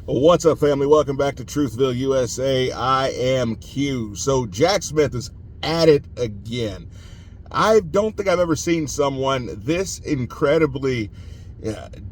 What's up, family? Welcome back to Truthville, USA. I am Q. So Jack Smith is at it again. I don't think I've ever seen someone this incredibly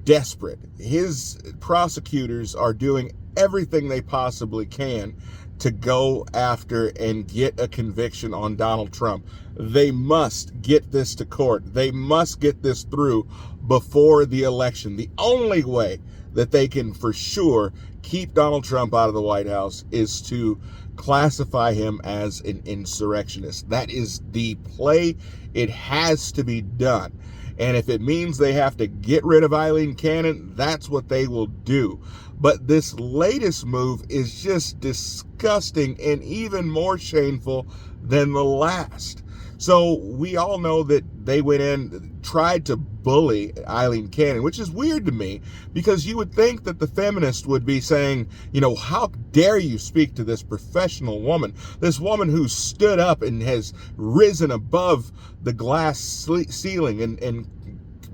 desperate. His prosecutors are doing everything they possibly can to go after and get a conviction on Donald Trump. They must get this to court. They must get this through before the election. The only way that they can for sure keep Donald Trump out of the White House is to classify him as an insurrectionist. That is the play. It has to be done. And if it means they have to get rid of Eileen Cannon, that's what they will do. But this latest move is just disgusting and even more shameful than the last. So we all know that they went in, tried to bully Eileen Cannon, which is weird to me because you would think that the feminist would be saying, how dare you speak to this professional woman, this woman who stood up and has risen above the glass ceiling and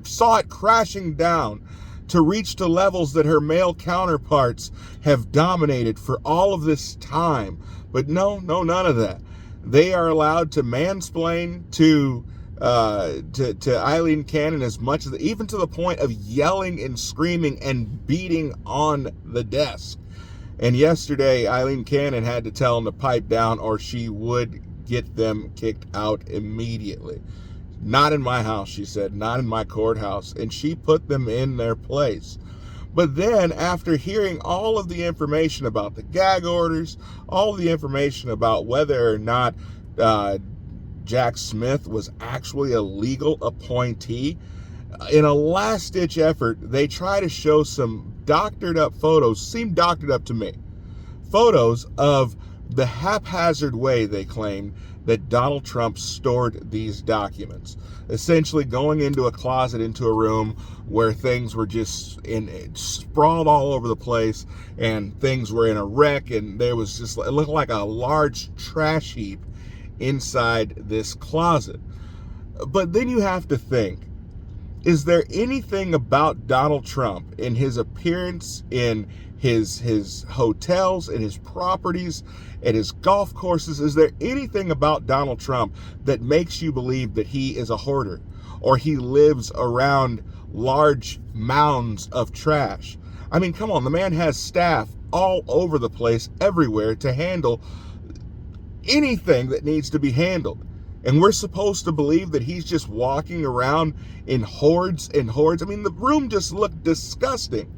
saw it crashing down to reach to levels that her male counterparts have dominated for all of this time. But no, none of that. They are allowed to mansplain to Eileen Cannon as much as, even to the point of yelling and screaming and beating on the desk. And yesterday, Eileen Cannon had to tell them to pipe down or she would get them kicked out immediately. Not in my house, she said, not in my courthouse. And she put them in their place. But then, after hearing all of the information about the gag orders, all of the information about whether or not Jack Smith was actually a legal appointee, in a last-ditch effort, they try to show some doctored-up photos, seem doctored up to me, photos of the haphazard way, they claim, that Donald Trump stored these documents. Essentially going into a closet, into a room where things were just sprawled all over the place and things were in a wreck, and there was just, it looked like a large trash heap inside this closet. But then you have to think, is there anything about Donald Trump in his appearance, in his hotels, in his properties, at his golf courses, is there anything about Donald Trump that makes you believe that he is a hoarder or he lives around large mounds of trash? I mean, come on, the man has staff all over the place, everywhere, to handle anything that needs to be handled. And we're supposed to believe that he's just walking around in hordes and hordes. I mean, the room just looked disgusting.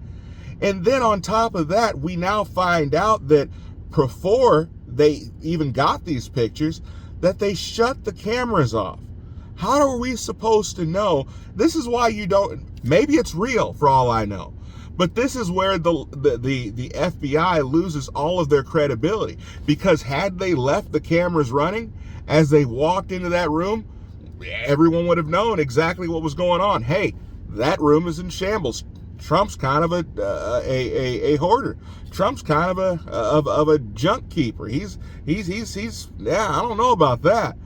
And then on top of that, we now find out that before they even got these pictures, that they shut the cameras off. How are we supposed to know? This is why you don't, maybe it's real for all I know, but this is where the FBI loses all of their credibility, because had they left the cameras running as they walked into that room, everyone would have known exactly what was going on. Hey, that room is in shambles. Trump's kind of a hoarder. Trump's kind of a junk keeper. He's yeah, I don't know about that.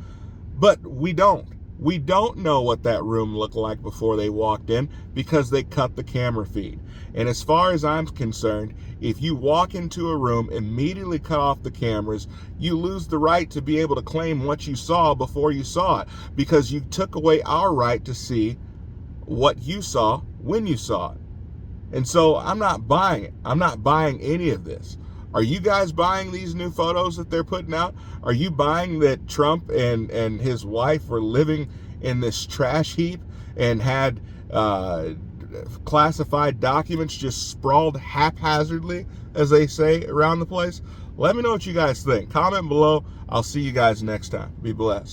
But we don't know what that room looked like before they walked in, because they cut the camera feed. And as far as I'm concerned, if you walk into a room, immediately cut off the cameras, you lose the right to be able to claim what you saw before you saw it, because you took away our right to see what you saw when you saw it. And so I'm not buying it. I'm not buying any of this. Are you guys buying these new photos that they're putting out? Are you buying that Trump and his wife were living in this trash heap and had classified documents just sprawled haphazardly, as they say, around the place? Let me know what you guys think. Comment below. I'll see you guys next time. Be blessed.